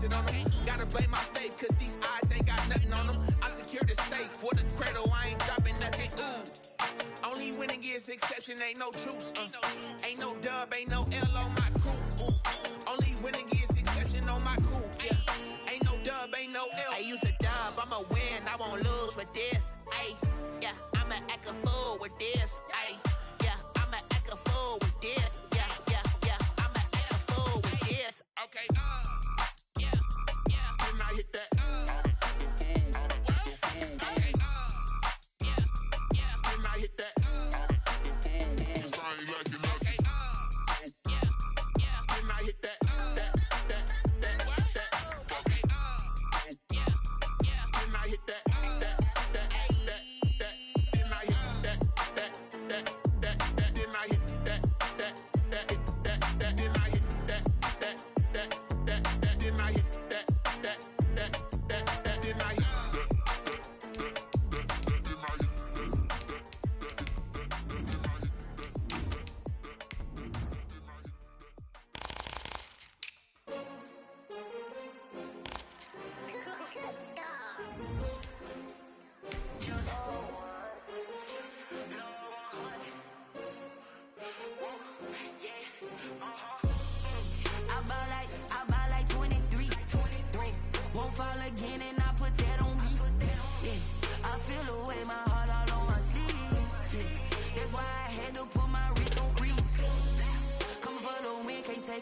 base it on them. Gotta blame my faith, cause these odds ain't got nothing on them. I secure the safe for the cradle, I ain't dropping nothing. Only winning is exception, ain't no truce. Ain't no dub, ain't no L on my crew. Only winning is exception on my crew. Ain't no dub, ain't no L. I use a dub, I'ma win, I won't lose with this. Yeah, I'ma act a fool with this. Yeah, I'ma act a fool with this. Yeah, I'ma act a fool with this. Okay, yeah, then I hit that.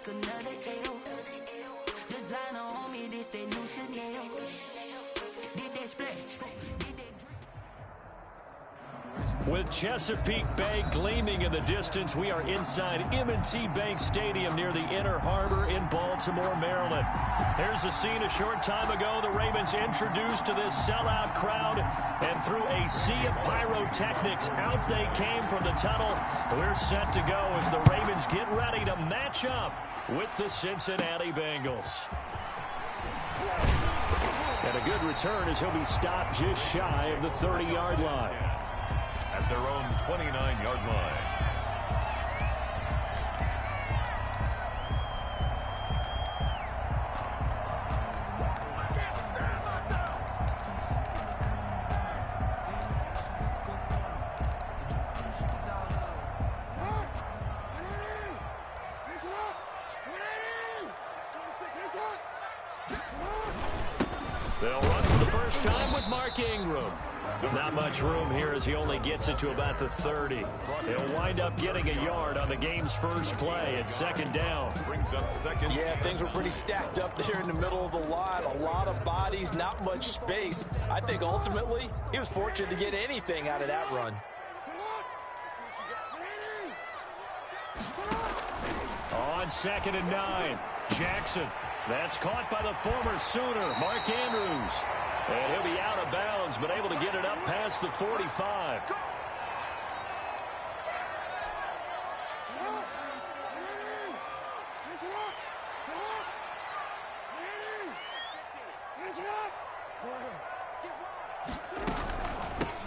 Another L. Designer on me, this that new Chanel. Did that splash? With Chesapeake Bay gleaming in the distance, we are inside M&T Bank Stadium near the Inner Harbor in Baltimore, Maryland. There's a scene a short time ago the Ravens introduced to this sellout crowd, and through a sea of pyrotechnics, out they came from the tunnel. We're set to go as the Ravens get ready to match up with the Cincinnati Bengals. And a good return as he'll be stopped just shy of the 30-yard line. At their own 29-yard line. They'll run for the first time with Mark Ingram. Not much room here as he only gets it to about the 30. He'll wind up getting a yard on the game's first play at second down. Brings up second. Yeah, things were pretty stacked up there in the middle of the line. A lot of bodies, not much space. I think ultimately he was fortunate to get anything out of that run. On 2nd and 9, Jackson. That's caught by the former Sooner, Mark Andrews. And he'll be out of bounds, but able to get it up past the 45.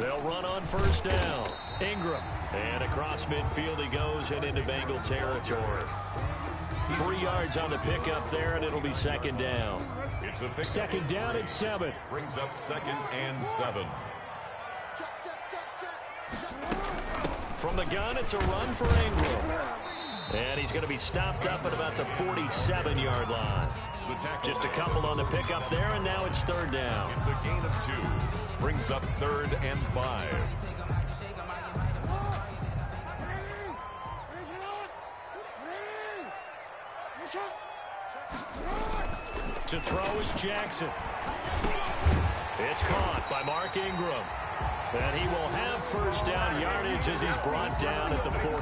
They'll run on first down. Ingram. And across midfield he goes and into Bengal territory. 3 yards on the pickup there, and it'll be second down. It's a second down at 7. Brings up 2nd and 7. From the gun, it's a run for Ingram. And he's going to be stopped up at about the 47-yard line. Just a couple on the pickup there, and now it's 3rd down. It's a gain of 2. Brings up 3rd and 5. To throw is Jackson. It's caught by Mark Ingram. And he will have first down yardage as he's brought down at the 41.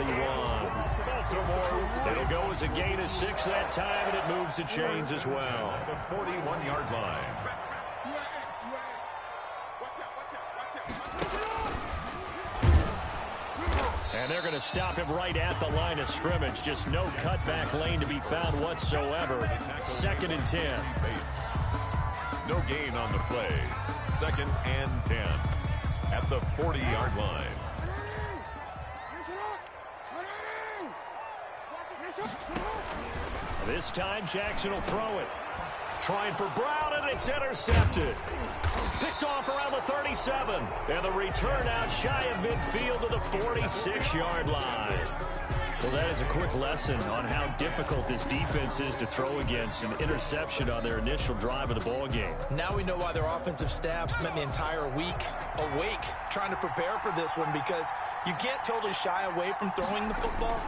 It'll go as a gain of 6 that time, and it moves the chains as well. The 41-yard line. And they're going to stop him right at the line of scrimmage. Just no cutback lane to be found whatsoever. 2nd and 10. No gain on the play. 2nd and 10. At the 40-yard line. This time Jackson will throw it. Trying for Brown, and it's intercepted. Picked off around the 37. And the return out shy of midfield to the 46-yard line. Well, that is a quick lesson on how difficult this defense is to throw against. An interception on their initial drive of the ball game. Now we know why their offensive staff spent the entire week awake trying to prepare for this one, because you can't totally shy away from throwing the football,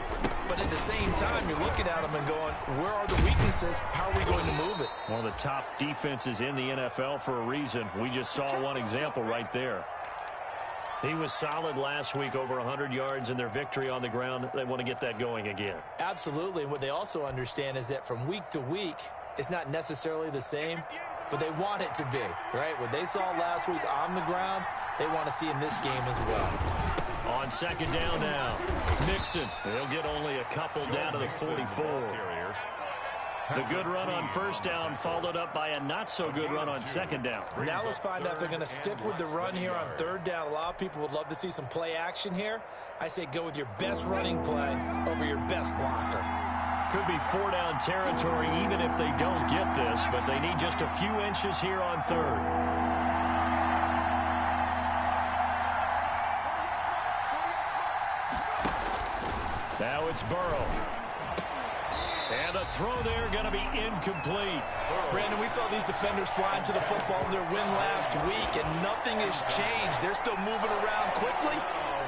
but at the same time, you're looking at them and going, where are the weaknesses? How are we going to move it? One of the top defenses in the NFL for a reason. We just saw one example right there. He was solid last week, over 100 yards in their victory on the ground. They want to get that going again. Absolutely. And what they also understand is that from week to week, it's not necessarily the same, but they want it to be, right? What they saw last week on the ground, they want to see in this game as well. On second down now, Mixon. They'll get only a couple down to the 44. The good run on first down followed up by a not-so-good run on second down. Now let's find out if they're going to stick with the run here on third down. A lot of people would love to see some play action here. I say go with your best running play over your best blocker. Could be four-down territory even if they don't get this, but they need just a few inches here on third. Now it's Burrow. And the throw there going to be incomplete. Brandon, we saw these defenders flying to the football in their win last week, and nothing has changed. They're still moving around quickly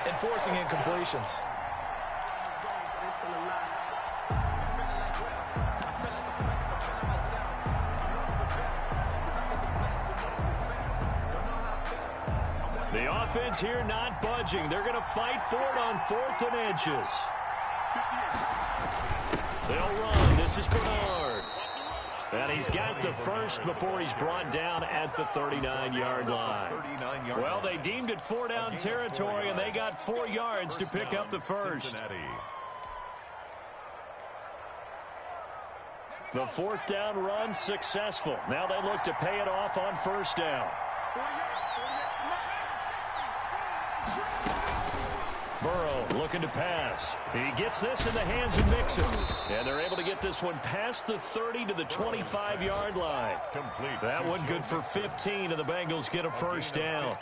and forcing incompletions. The offense here not budging. They're going to fight for it on 4th and inches. They'll run. This is Bernard. And he's got the first before he's brought down at the 39-yard line. Well, they deemed it four-down territory, and they got 4 yards to pick up the first. The 4th down run successful. Now they look to pay it off on first down. Burrow looking to pass. He gets this in the hands of Mixon. And they're able to get this one past the 30 to the 25-yard line. Complete. That one good for 15, and the Bengals get a first down.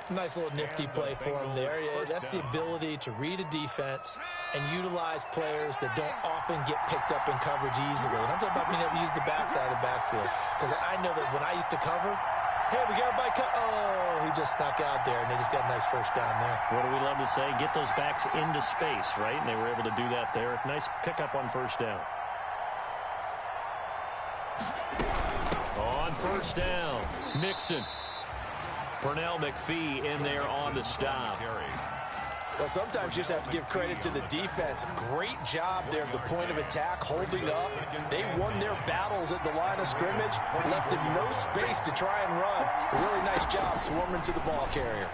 Nice little nifty play for him there. That's the ability to read a defense and utilize players that don't often get picked up in coverage easily. And I'm talking about being able to use the backside of the backfield. Because I know that when I used to cover, hey, we got a bike. Oh, he just snuck out there, and they just got a nice first down there. What do we love to say? Get those backs into space, right? And they were able to do that there. Nice pickup on first down. On first down, Mixon. Pernell McPhee in there on the stop. Well, sometimes you just have to give credit to the defense. Great job there at the point of attack, holding up. They won their battles at the line of scrimmage, left him no space to try and run. A really nice job swarming to the ball carrier.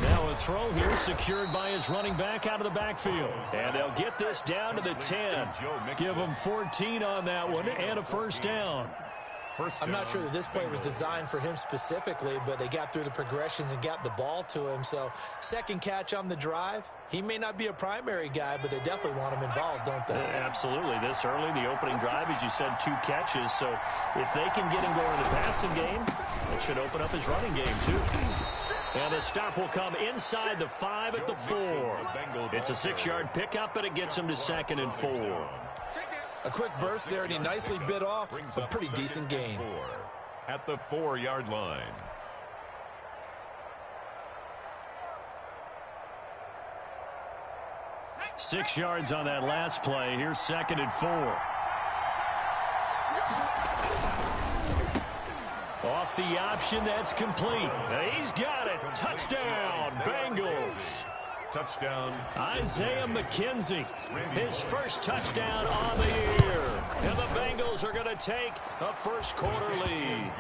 Now a throw here secured by his running back out of the backfield. And they'll get this down to the 10. Give them 14 on that one and a first down. I'm not sure that this play was designed for him specifically, but they got through the progressions and got the ball to him. So second catch on the drive. He may not be a primary guy, but they definitely want him involved, don't they? Absolutely. This early, the opening drive, as you said, 2 catches. So if they can get him going in the passing game, it should open up his running game too. And the stop will come inside the 5 at the 4. It's a 6-yard pickup, but it gets him to 2nd and 4. A quick burst there, and he nicely bit off a pretty decent gain. At the 4-yard line. Six yards on that last play. Here's 2nd and 4. Off the option, that's complete. He's got it. Touchdown, Bengals. Touchdown. Isaiah McKenzie, his first touchdown on the year. And the Bengals are going to take a first-quarter lead.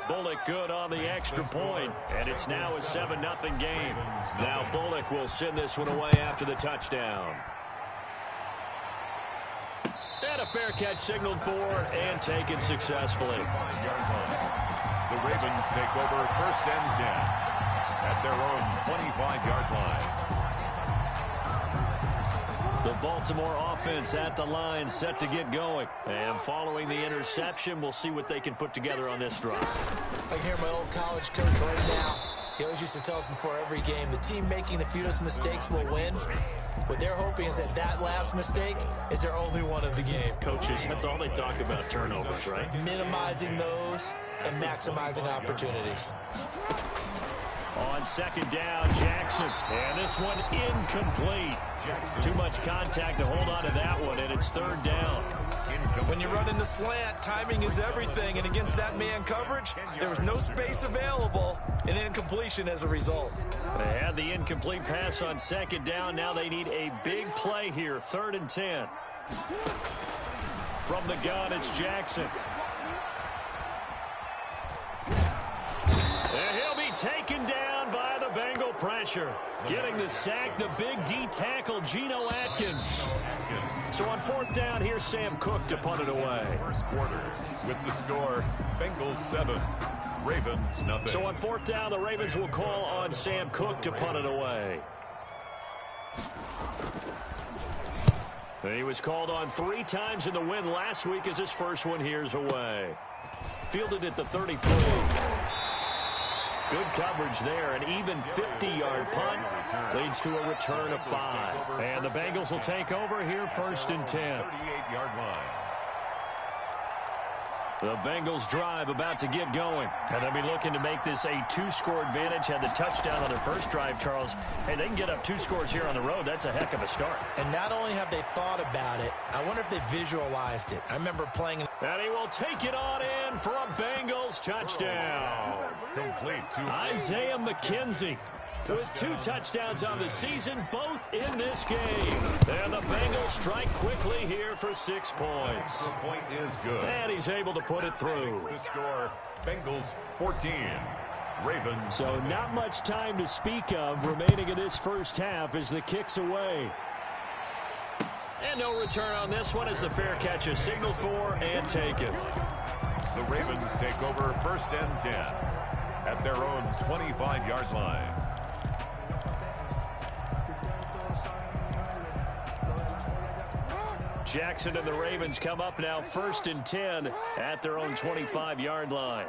Bullock good on the extra point, and it's now a 7-0 game. Now Bullock will send this one away after the touchdown. And a fair catch signaled for and taken successfully. The Ravens take over 1st and 10. At their own 25-yard line. The Baltimore offense at the line, set to get going. And following the interception, we'll see what they can put together on this drive. I can hear my old college coach right now. He always used to tell us before every game, the team making the fewest mistakes will win. What they're hoping is that that last mistake is their only one of the game. Coaches, that's all they talk about, turnovers, right? Minimizing those and maximizing opportunities. On second down, Jackson. And this one incomplete. Too much contact to hold on to that one, and it's third down. When you run into slant, timing is everything, and against that man coverage, there was no space available, and incompletion as a result. They had the incomplete pass on second down. Now they need a big play here, 3rd and 10. From the gun, it's Jackson. And he'll be taken down by the Bengal pressure. Getting the sack, the big D tackle, Geno Atkins. So on 4th down, here's Sam Cook to punt it away. First quarter with the score, Bengals 7, Ravens nothing. So on 4th down, the Ravens will call on Sam Cook to punt it away. He was called on 3 times in the win last week as his first one here's away. Fielded at the 33. Good coverage there. An even 50-yard punt leads to a return of 5. And the Bengals will take over here, 1st and 10. 38-yard line. The Bengals drive about to get going. And they'll be looking to make this a 2-score advantage. Had the touchdown on their first drive, Charles. Hey, they can get up 2 scores here on the road. That's a heck of a start. And not only have they thought about it, I wonder if they visualized it. I remember playing... And he will take it on in for a Bengals touchdown. Complete to Isaiah McKenzie with 2 touchdowns on the season, both in this game. And the Bengals strike quickly here for 6 points. The point is good. And he's able to put it through. The score, Bengals 14, Ravens. So not much time to speak of remaining in this first half as the kick's away. And no return on this one as the fair catch is signaled for and taken. The Ravens take over 1st and 10 at their own 25-yard line. Jackson and the Ravens come up now 1st and 10 at their own 25-yard line.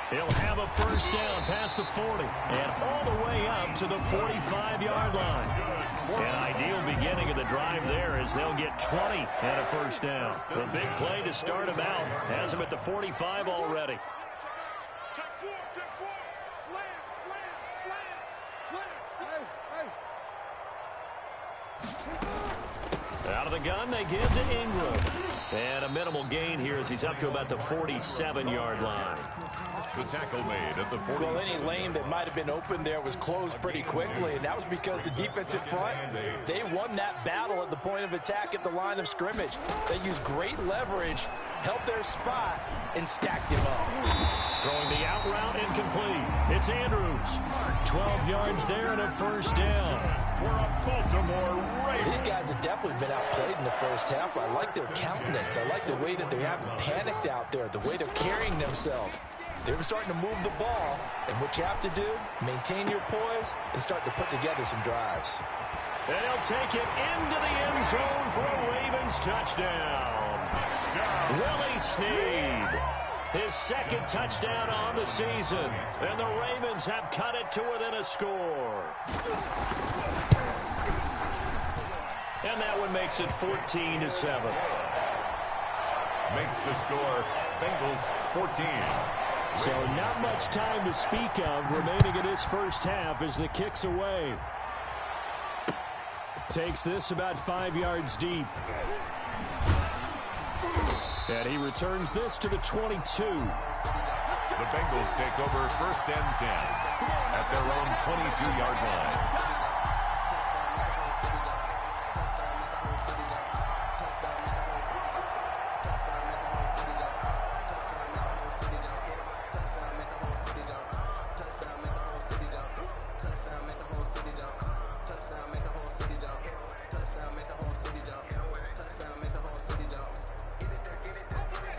He'll have a first down past the 40 and all the way up to the 45-yard line. An ideal beginning of the drive there as they'll get 20 and a first down. The big play to start him out has him at the 45 already. Out of the gun, they give to Ingram. And a minimal gain here as he's up to about the 47-yard line. The tackle made at the 40. Well, any lane that might have been open there was closed pretty quickly, and that was because the defensive front, they won that battle at the point of attack at the line of scrimmage. They used great leverage, held their spot, and stacked him up. Throwing the out route incomplete. It's Andrews. 12 yards there and a first down. For a Baltimore Ravens. These guys have definitely been outplayed in the first half. I like their countenance. I like the way that they haven't panicked out there, the way they're carrying themselves. They were starting to move the ball, and what you have to do, maintain your poise and start to put together some drives. And he'll take it into the end zone for a Ravens touchdown. Willie Snead, his 2nd touchdown on the season, and the Ravens have cut it to within a score. And that one makes it 14-7. Makes the score, Bengals 14. So not much time to speak of remaining in this first half as the kick's away. Takes this about 5 yards deep. And he returns this to the 22. The Bengals take over 1st and 10 at their own 22-yard line.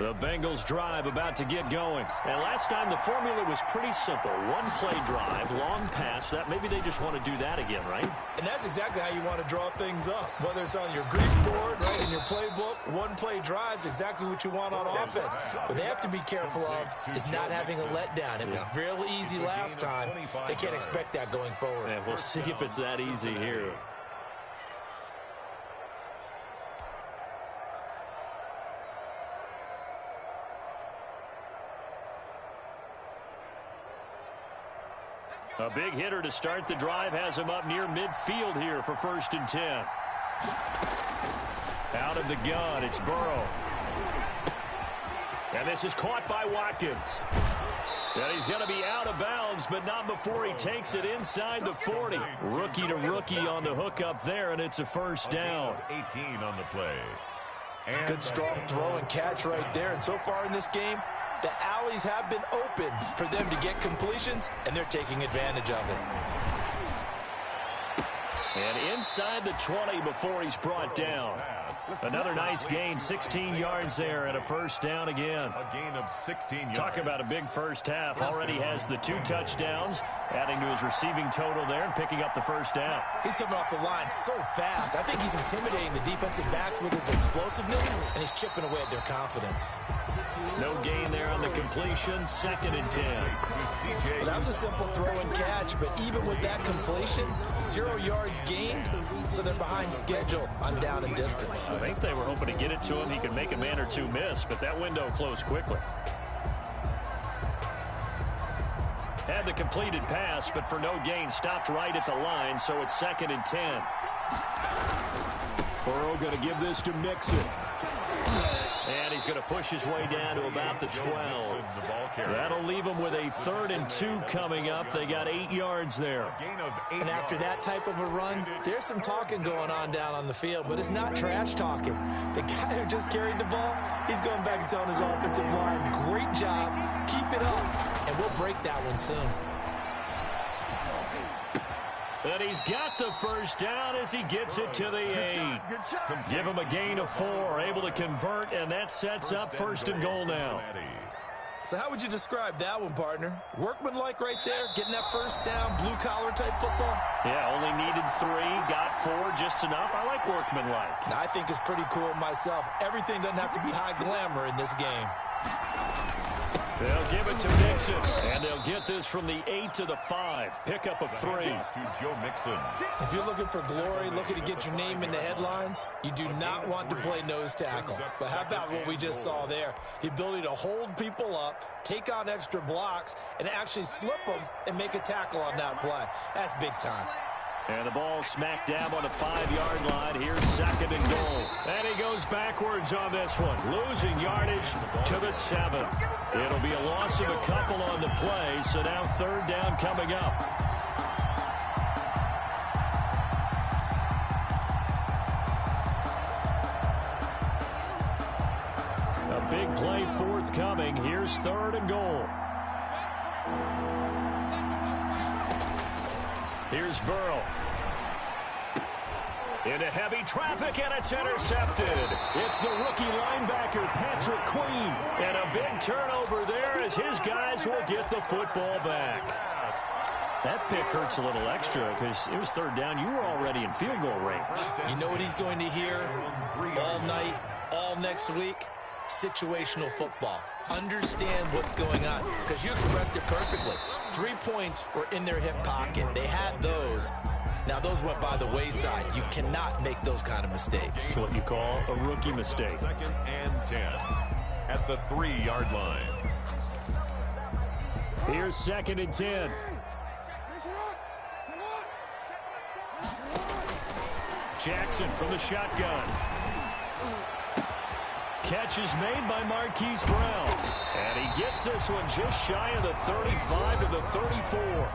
The Bengals drive about to get going. And last time the formula was pretty simple. One-play drive, long pass. That maybe they just want to do that again, right? And that's exactly how you want to draw things up. Whether it's on your grease board, right, in your playbook, one-play drive's exactly what you want on offense. What they have to be careful of is not having a letdown. It was real easy last time. They can't expect that going forward. And we'll see if it's that easy here. A big hitter to start the drive has him up near midfield here for 1st and 10. Out of the gun, it's Burrow. And this is caught by Watkins. And he's going to be out of bounds, but not before he takes it inside the 40. Rookie to rookie on the hook up there, and it's a 1st down. 18 on the play. And good strong throw and catch right there. And so far in this game, the alleys have been open for them to get completions, and they're taking advantage of it. And inside the 20 before he's brought down. Another nice gain, 16 yards there, and a 1st down again. A gain of 16 yards. Talk about a big first half. Already has the 2 touchdowns, adding to his receiving total there and picking up the 1st down. He's coming off the line so fast. I think he's intimidating the defensive backs with his explosiveness, and he's chipping away at their confidence. No gain there on the completion. 2nd and 10. Well, that was a simple throw and catch, but even with that completion, 0 yards gained, so they're behind schedule on down and distance. I think they were hoping to get it to him. He could make a man or two miss, but that window closed quickly. Had the completed pass, but for no gain, stopped right at the line, so it's 2nd and 10. Burrow going to give this to Mixon. And he's going to push his way down to about the 12. That'll leave him with a 3rd and 2 coming up. They got 8 yards there. And after that type of a run, there's some talking going on down on the field, but it's not trash talking. The guy who just carried the ball, he's going back and telling his offensive line, great job, keep it up, and we'll break that one soon. And he's got the 1st down as he gets it to the 8. Give him a gain of 4, able to convert, and that sets up 1st and goal now. So how would you describe that one, partner? Workmanlike right there, getting that 1st down, blue-collar type football? Yeah, only needed 3, got 4, just enough. I like workmanlike. I think it's pretty cool myself. Everything doesn't have to be high glamour in this game. They'll give it to Mixon, and they'll get this from the 8 to the 5. Pickup of 3. To Joe Mixon. If you're looking for glory, looking to get your name in the headlines, you do not want to play nose tackle. But how about what we just saw there? The ability to hold people up, take on extra blocks, and actually slip them and make a tackle on that play. That's big time. And the ball smack dab on the 5-yard line. Here's 2nd and goal. And he goes backwards on this one. Losing yardage to the 7. It'll be a loss of a couple on the play. So now 3rd down coming up. A big play forthcoming. Here's 3rd and goal. Here's Burrow. Into heavy traffic, and it's intercepted. It's the rookie linebacker, Patrick Queen. And a big turnover there as his guys will get the football back. That pick hurts a little extra because it was 3rd down. You were already in field goal range. You know what he's going to hear all night, all next week? Situational football. Understand what's going on, because you expressed it perfectly. 3 points were in their hip pocket. They had those. Now, those went by the wayside. You cannot make those kind of mistakes. What you call a rookie mistake. 2nd and 10 at the 3-yard line. Here's 2nd and 10. Jackson from the shotgun. Catch is made by Marquise Brown. And he gets this one just shy of the 35 to the 34.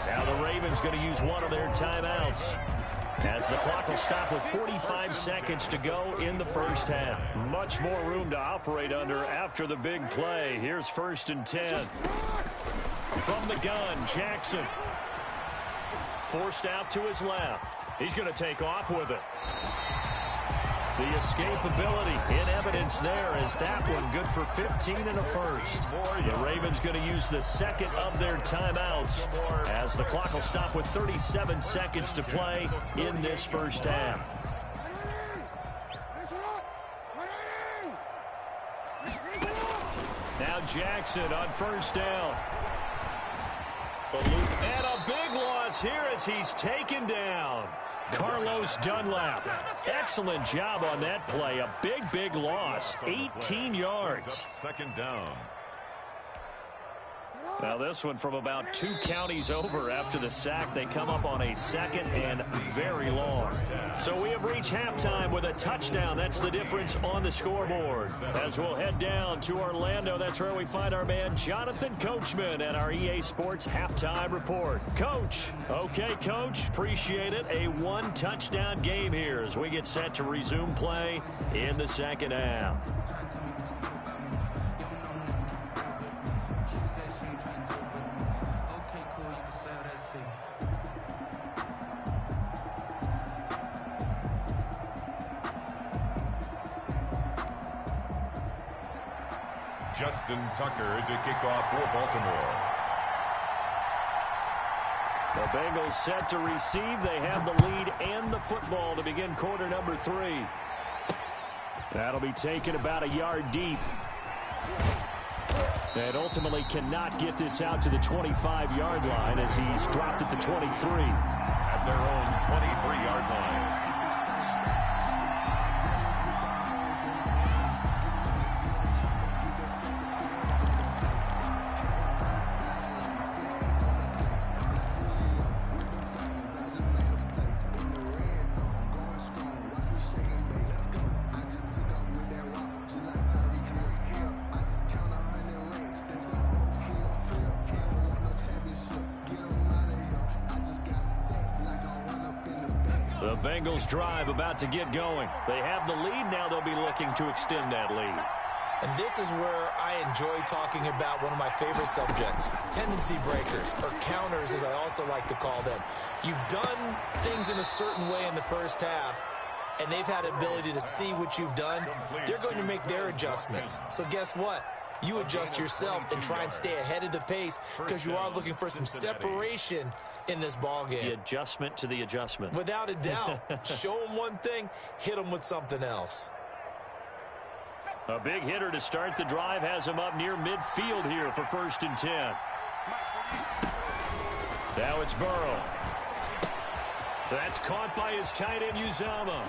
Now the Ravens going to use one of their timeouts, as the clock will stop with 45 seconds to go in the 1st half. Much more room to operate under after the big play. Here's 1st and 10. From the gun, Jackson. Forced out to his left. He's going to take off with it. The escapability in evidence there as that one good for 15 and a first. The Ravens going to use the second of their timeouts as the clock will stop with 37 seconds to play in this first half. Now Jackson on first down. And a big loss here as he's taken down. Carlos Dunlap. Excellent job on that play. A big loss. 18 yards. Second down. Now this one from about 2 counties over after the sack. They come up on a second and very long. So we have reached halftime with a touchdown. That's the difference on the scoreboard. As we'll head down to Orlando, that's where we find our man Jonathan Coachman at our EA Sports Halftime Report. Coach. Okay, Coach. Appreciate it. A 1-touchdown game here as we get set to resume play in the second half. Justin Tucker to kick off for Baltimore. The Bengals set to receive. They have the lead and the football to begin quarter number 3. That'll be taken about a yard deep. And ultimately cannot get this out to the 25-yard line as he's dropped at the 23. At their own 23-yard line. The Bengals drive about to get going. They have the lead. Now they'll be looking to extend that lead. And this is where I enjoy talking about one of my favorite subjects, tendency breakers, or counters as I also like to call them. You've done things in a certain way in the first half, and they've had ability to see what you've done. They're going to make their adjustments. So guess what? You adjust yourself and try and stay ahead of the pace because you are looking for some separation in this ball game. The adjustment to the adjustment. Without a doubt. Show them one thing, hit them with something else. A big hitter to start the drive has him up near midfield here for 1st and 10. Now it's Burrow. That's caught by his tight end, Uzama.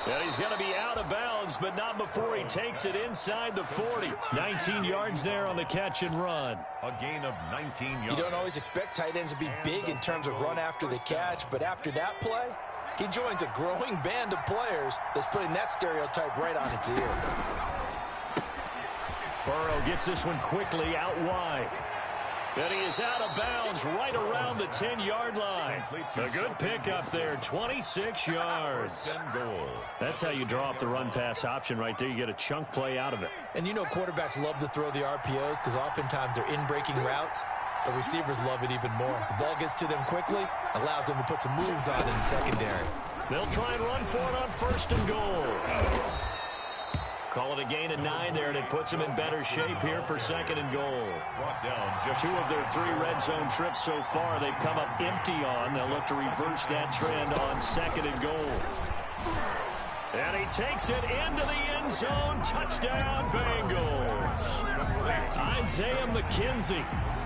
And he's going to be out of bounds, but not before he takes it inside the 40. 19 yards there on the catch and run. A gain of 19 yards. You don't always expect tight ends to be big in terms of run after the catch, but after that play, he joins a growing band of players that's putting that stereotype right on its ear. Burrow gets this one quickly out wide. And he is out of bounds right around the 10-yard line. A good pickup there, 26 yards. That's how you draw up the run-pass option right there. You get a chunk play out of it. And you know quarterbacks love to throw the RPOs because oftentimes they're in-breaking routes. The receivers love it even more. The ball gets to them quickly, allows them to put some moves on in the secondary. They'll try and run for it on 1st and goal. Call it a gain of 9 there, and it puts them in better shape here for 2nd and goal. 2 of their 3 red zone trips so far they've come up empty on. They'll look to reverse that trend on 2nd and goal. And he takes it into the end zone. Touchdown, Bengals. Isaiah McKenzie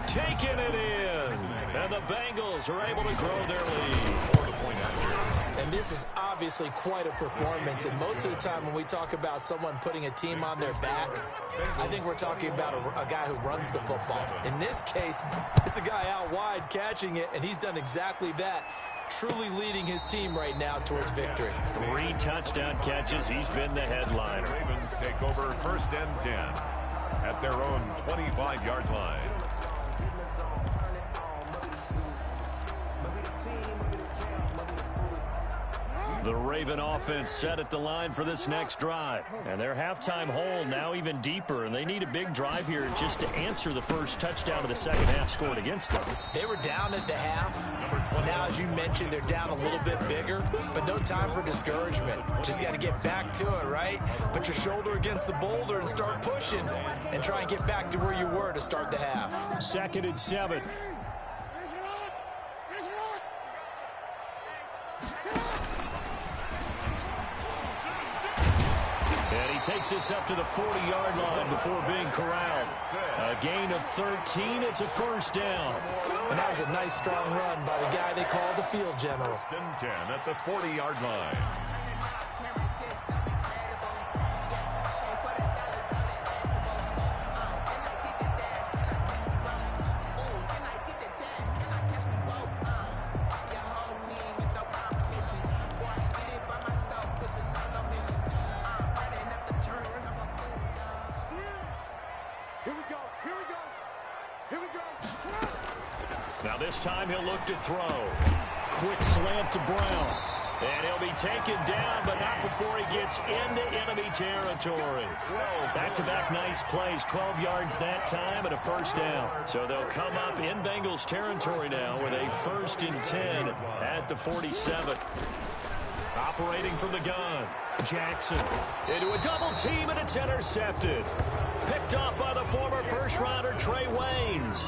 taking it in. And the Bengals are able to grow their lead. And this is obviously quite a performance. And most of the time when we talk about someone putting a team on their back, I think we're talking about a guy who runs the football. In this case, it's a guy out wide catching it, and he's done exactly that, truly leading his team right now towards victory. 3 touchdown catches. He's been the headliner. Ravens take over 1st and 10 at their own 25-yard line. The Raven offense set at the line for this next drive. And their halftime hole now even deeper, and they need a big drive here just to answer the first touchdown of the second half scored against them. They were down at the half. Now, as you mentioned, they're down a little bit bigger, but no time for discouragement. Just got to get back to it, right? Put your shoulder against the boulder and start pushing and try and get back to where you were to start the half. 2nd and 7. And he takes this up to the 40-yard line before being corralled. A gain of 13. It's a first down. And that was a nice, strong run by the guy they call the field general. 10 at the 40-yard line. Now this time he'll look to throw. Quick slant to Brown. And he'll be taken down, but not before he gets into enemy territory. Back-to-back nice plays, 12 yards that time and a first down. So they'll come up in Bengals territory now with a 1st and 10 at the 47. Operating from the gun. Jackson into a double team, and it's intercepted. Picked off by the former first-rounder Trey Waynes.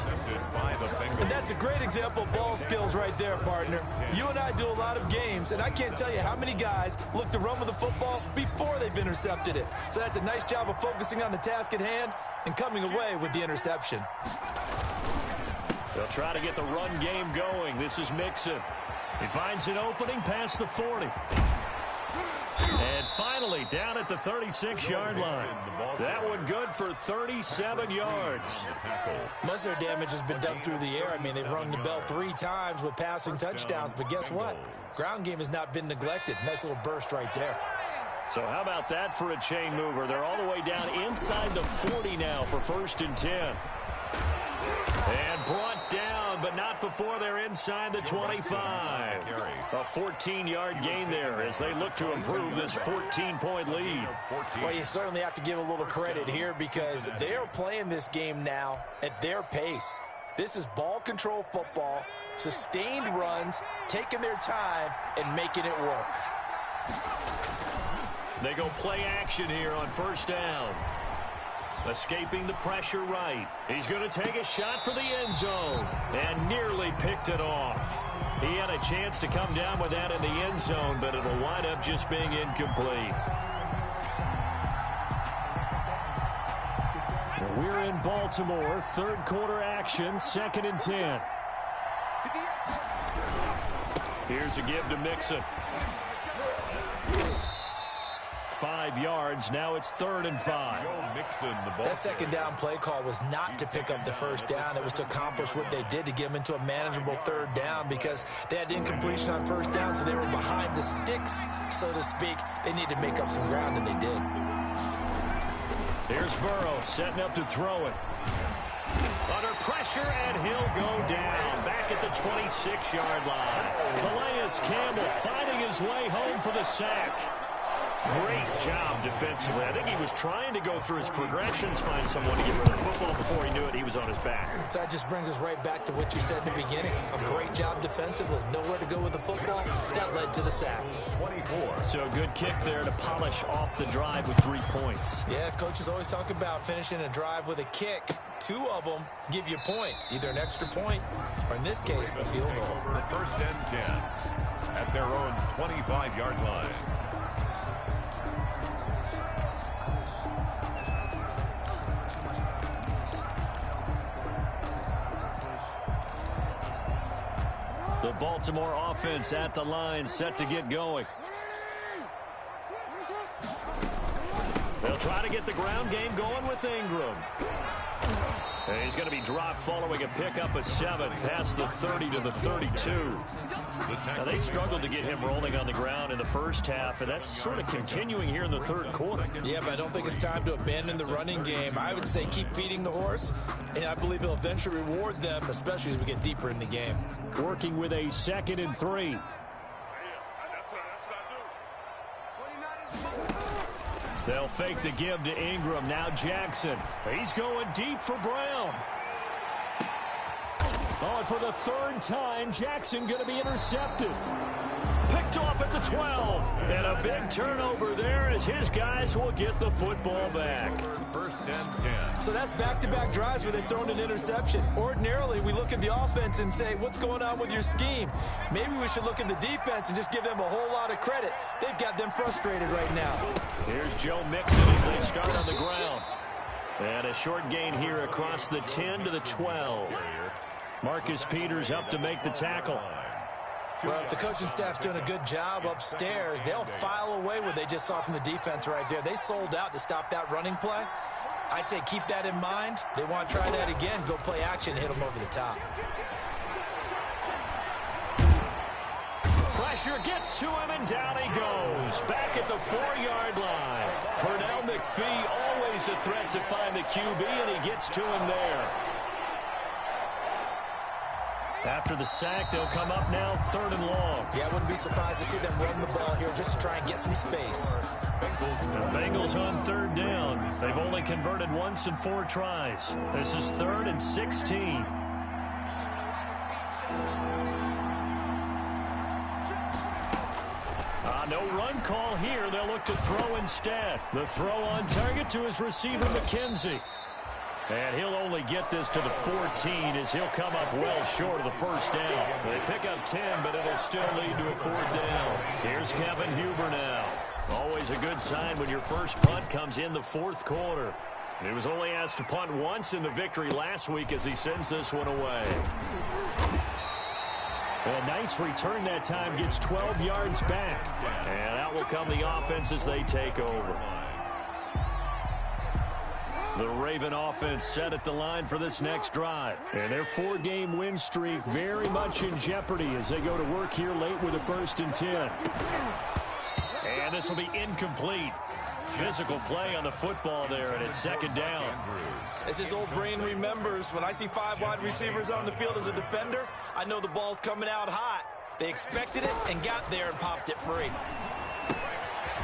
And that's a great example of ball skills right there, partner. You and I do a lot of games, and I can't tell you how many guys look to run with the football before they've intercepted it. So that's a nice job of focusing on the task at hand and coming away with the interception. They'll try to get the run game going. This is Mixon. He finds an opening past the 40. And finally, down at the 36-yard line. That one good for 37 yards. Most of their damage has been done through the air. I mean, they've rung the bell 3 times with passing touchdowns. But guess what? Ground game has not been neglected. Nice little burst right there. So how about that for a chain mover? They're all the way down inside the 40 now for 1st and 10. And brought down, but not before they're inside the 25. A 14-yard gain there as they look to improve this 14-point lead. Well, you certainly have to give a little credit here because they are playing this game now at their pace. This is ball control football, sustained runs, taking their time, and making it work. They go play action here on 1st down. Escaping the pressure right. He's going to take a shot for the end zone and nearly picked it off. He had a chance to come down with that in the end zone, but it'll wind up just being incomplete. Well, we're in Baltimore. 3rd quarter action, 2nd and 10. Here's a give to Mixon. 5 yards. Now it's 3rd and 5. That 2nd down play call was not to pick up the 1st down. It was to accomplish what they did to get them into a manageable 3rd down because they had incompletion on 1st down, so they were behind the sticks, so to speak. They needed to make up some ground, and they did. Here's Burrow setting up to throw it. Under pressure, and he'll go down. Back at the 26-yard line. Calais Campbell finding his way home for the sack. Great job defensively. I think he was trying to go through his progressions, find someone to get rid of the football. Before he knew it, he was on his back. So that just brings us right back to what you said in the beginning. A great job defensively. Nowhere to go with the football. That led to the sack. 24. So a good kick there to polish off the drive with 3 points. Yeah, coaches always talk about finishing a drive with a kick. 2 of them give you points, either an extra point or, in this case, a field goal. The 1st and 10 at their own 25-yard line. The Baltimore offense at the line, set to get going. They'll try to get the ground game going with Ingram. And he's going to be dropped following a pickup of 7 past the 30 to the 32. Now, they struggled to get him rolling on the ground in the first half, and that's sort of continuing here in the 3rd quarter. Yeah, but I don't think it's time to abandon the running game. I would say keep feeding the horse, and I believe he'll eventually reward them, especially as we get deeper in the game. Working with a 2nd and 3. They'll fake the give to Ingram. Now Jackson. He's going deep for Brown. Oh, and for the third time, Jackson going to be intercepted. Picked off at the 12. And a big turnover there as his guys will get the football back. First and 10. So that's back-to-back drives where they've thrown an interception. Ordinarily, we look at the offense and say, what's going on with your scheme? Maybe we should look at the defense and just give them a whole lot of credit. They've got them frustrated right now. Here's Joe Mixon as they start on the ground. And a short gain here across the 10 to the 12. Marcus Peters up to make the tackle. Well, if the coaching staff's doing a good job upstairs, they'll file away what they just saw from the defense right there. They sold out to stop that running play. I'd say keep that in mind. They want to try that again, go play action, hit them over the top. Pressure gets to him, and down he goes. Back at the 4-yard line. Pernell McPhee, always a threat to find the QB, and he gets to him there. After the sack, they'll come up now 3rd and long. Yeah, I wouldn't be surprised to see them run the ball here just to try and get some space. The Bengals on 3rd down. They've only converted once in 4 tries. This is 3rd and 16. No run call here. They'll look to throw instead. The throw on target to his receiver, McKenzie. And he'll only get this to the 14 as he'll come up well short of the first down. They pick up 10, but it'll still lead to a 4th down. Here's Kevin Huber now. Always a good sign when your first punt comes in the 4th quarter. He was only asked to punt once in the victory last week as he sends this one away. A nice return that time, gets 12 yards back. And out will come the offense as they take over. The Raven offense set at the line for this next drive. And their 4-game win streak very much in jeopardy as they go to work here late with a 1st and 10. And this will be incomplete. Physical play on the football there, and it's 2nd down. As his old brain remembers, when I see 5 wide receivers on the field as a defender, I know the ball's coming out hot. They expected it and got there and popped it free.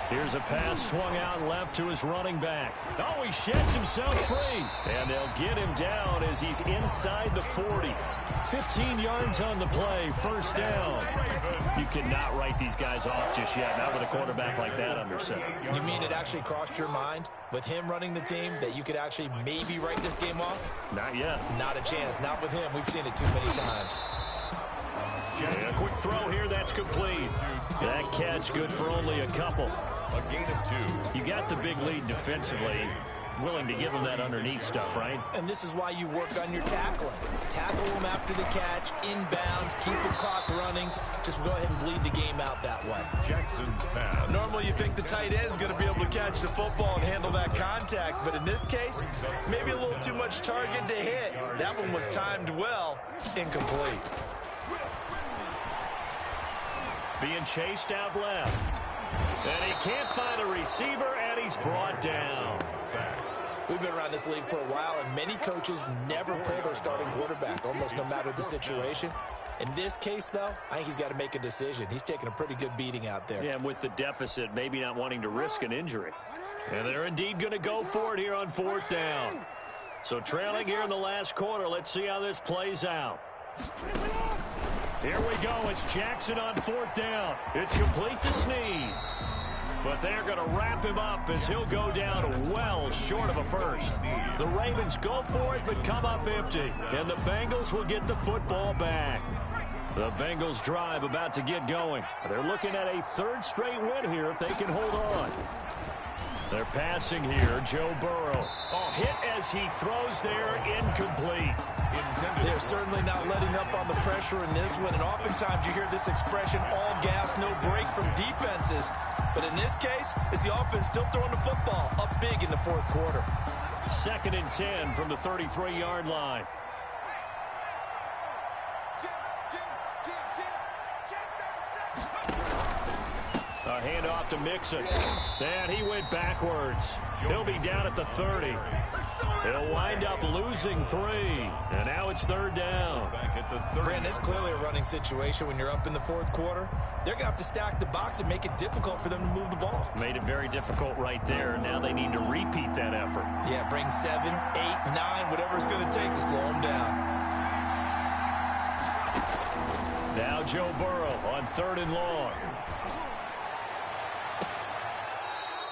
Here's a pass swung out left to his running back. Oh, he sheds himself free. And they'll get him down as he's inside the 40. 15 yards on the play, 1st down. You cannot write these guys off just yet, not with a quarterback like that under center. You mean it actually crossed your mind with him running the team that you could actually maybe write this game off? Not yet. Not a chance. Not with him. We've seen it too many times. And a quick throw here, that's complete. That catch good for only a couple. A gain of 2. You got the big lead defensively. Willing to give them that underneath stuff, right? And this is why you work on your tackling. Tackle them after the catch, inbounds, keep the clock running. Just go ahead and bleed the game out that way. Jackson's pass. Normally you think the tight end's going to be able to catch the football and handle that contact, but in this case, maybe a little too much target to hit. That one was timed well, incomplete. Being chased out left. And he can't find a receiver, and he's brought down. We've been around this league for a while, and many coaches never pull their starting quarterback, almost no matter the situation. In this case, though, I think he's got to make a decision. He's taking a pretty good beating out there. Yeah, and with the deficit, maybe not wanting to risk an injury. And they're indeed going to go for it here on 4th down. So trailing here in the last quarter, let's see how this plays out. Here we go. It's Jackson on 4th down. It's complete to Snead. But they're going to wrap him up as he'll go down well short of a first. The Ravens go for it but come up empty. And the Bengals will get the football back. The Bengals drive about to get going. They're looking at a 3rd straight win here if they can hold on. They're passing here. Joe Burrow. Oh, hit as he throws there, incomplete. They're certainly not letting up on the pressure in this one, and oftentimes you hear this expression, all gas, no break from defenses. But in this case, it's the offense still throwing the football up big in the 4th quarter. 2nd and 10 from the 33-yard line. A handoff to Mixon. And he went backwards. He'll be down at the 30. He'll wind up losing 3. And now it's 3rd down. Brandon, it's clearly a running situation when you're up in the 4th quarter. They're going to have to stack the box and make it difficult for them to move the ball. Made it very difficult right there. Now they need to repeat that effort. Yeah, bring 7, 8, 9, whatever it's going to take to slow them down. Now Joe Burrow on 3rd and long.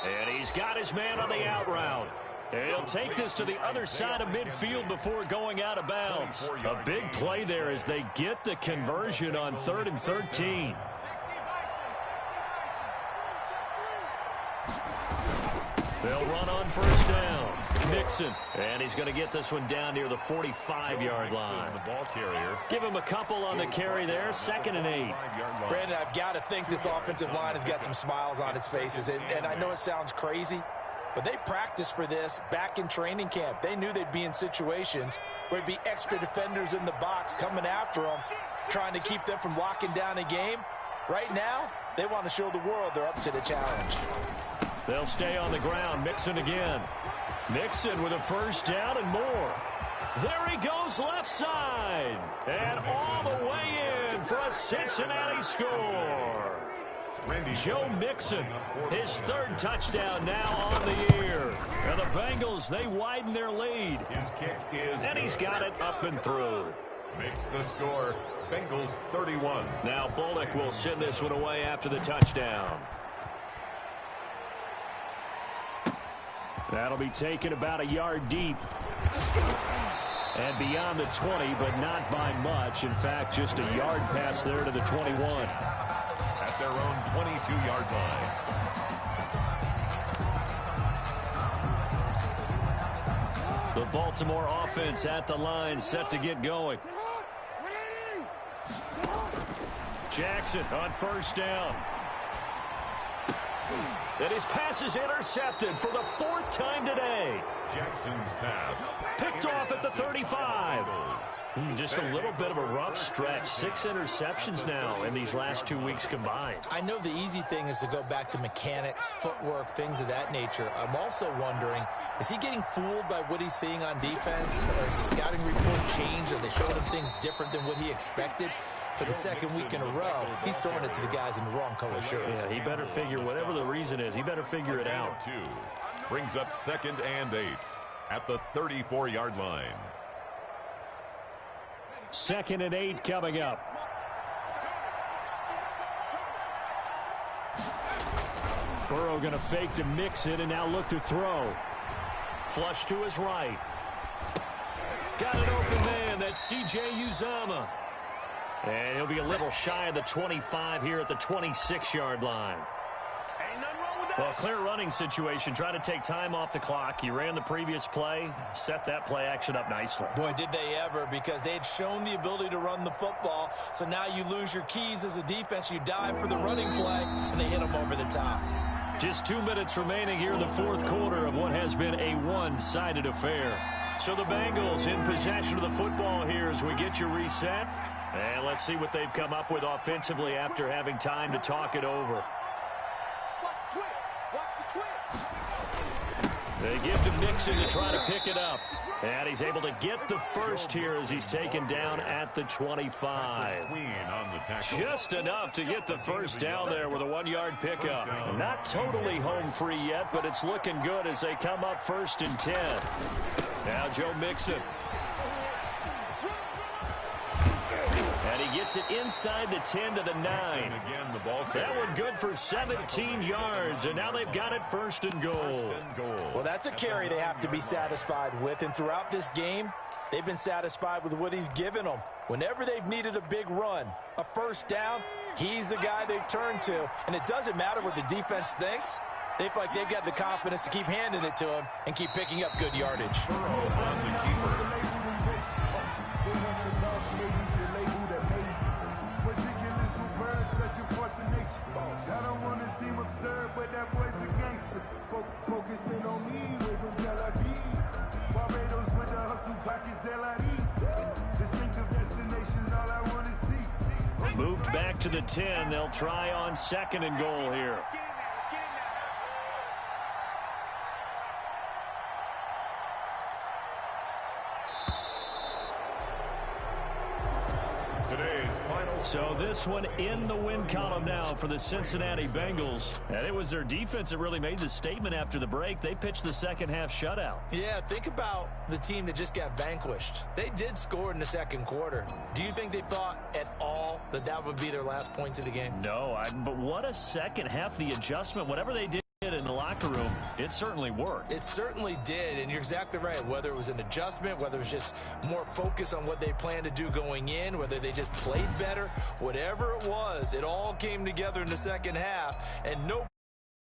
And he's got his man on the out route. He'll take this to the other side of midfield before going out of bounds. A big play there as they get the conversion on 3rd and 13. They'll run on 1st down. Mixon. And he's going to get this one down near the 45-yard line. The ball carrier. Give him a couple on the carry there. 2nd and 8. Brandon, I've got to think this offensive line has got some smiles on its faces. And I know it sounds crazy, but they practiced for this back in training camp. They knew they'd be in situations where there'd be extra defenders in the box coming after them, trying to keep them from locking down a game. Right now, they want to show the world they're up to the challenge. They'll stay on the ground. Mixon again. Mixon with a 1st down and more. There he goes left side. And all the way in for a Cincinnati score. Joe Mixon, his 3rd touchdown now on the year. And the Bengals, they widen their lead. His kick is and he's got it up and through. Makes the score. Bengals 31. Now Bullock will send this one away after the touchdown. That'll be taken about a yard deep. And beyond the 20, but not by much. In fact, just a yard pass there to the 21. At their own 22-yard line. The Baltimore offense at the line, set to get going. Jackson on 1st down. And his pass is intercepted for the 4th time today. Jackson's pass. Picked off at the 35. Just a little bit of a rough stretch. 6 interceptions now in these last 2 weeks combined. I know the easy thing is to go back to mechanics, footwork, things of that nature. I'm also wondering, is he getting fooled by what he's seeing on defense? Or is the scouting report changed? Are they showing him things different than what he expected? For the 2nd week in a row, he's throwing it to the guys in the wrong color shirts. Yeah, he better figure, whatever the reason is, he better figure it out. 2 brings up 2nd and 8 at the 34-yard line. 2nd and 8 coming up. Burrow going to fake to Mixon and now look to throw. Flush to his right. Got an open man. That's C.J. Uzomah. And he'll be a little shy of the 25 here at the 26-yard line. Well, clear running situation. Try to take time off the clock. He ran the previous play, set that play action up nicely. Boy, did they ever, because they had shown the ability to run the football. So now you lose your keys as a defense. You dive for the running play, and they hit them over the top. Just 2 minutes remaining here in the 4th quarter of what has been a one-sided affair. So the Bengals in possession of the football here as we get you reset. And let's see what they've come up with offensively after having time to talk it over. They give to Mixon to try to pick it up. And he's able to get the 1st here as he's taken down at the 25. Just enough to get the 1st down there with a 1-yard pickup. Not totally home free yet, but it's looking good as they come up 1st and 10. Now Joe Mixon. And he gets it inside the 10 to the 9. That one good for 17 yards, and now they've got it 1st and goal. Well, that's a carry they have to be satisfied with, and throughout this game, they've been satisfied with what he's given them. Whenever they've needed a big run, a 1st down, he's the guy they've turned to, and it doesn't matter what the defense thinks. They feel like they've got the confidence to keep handing it to him and keep picking up good yardage. Focusing on me, way from Tel Aviv. Barbados with the hustle pockets, distinctive destinations, all I want to see. Moved back to the 10. They'll try on 2nd and goal here. So this one in the win column now for the Cincinnati Bengals. And it was their defense that really made the statement after the break. They pitched the second half shutout. Yeah, think about the team that just got vanquished. They did score in the second quarter. Do you think they thought at all that that would be their last points of the game? No, but what a second half. The adjustment, whatever they did in the locker room, it certainly worked. It certainly did, and you're exactly right. Whether it was an adjustment, whether it was just more focus on what they planned to do going in, whether they just played better, whatever it was, it all came together in the second half, and no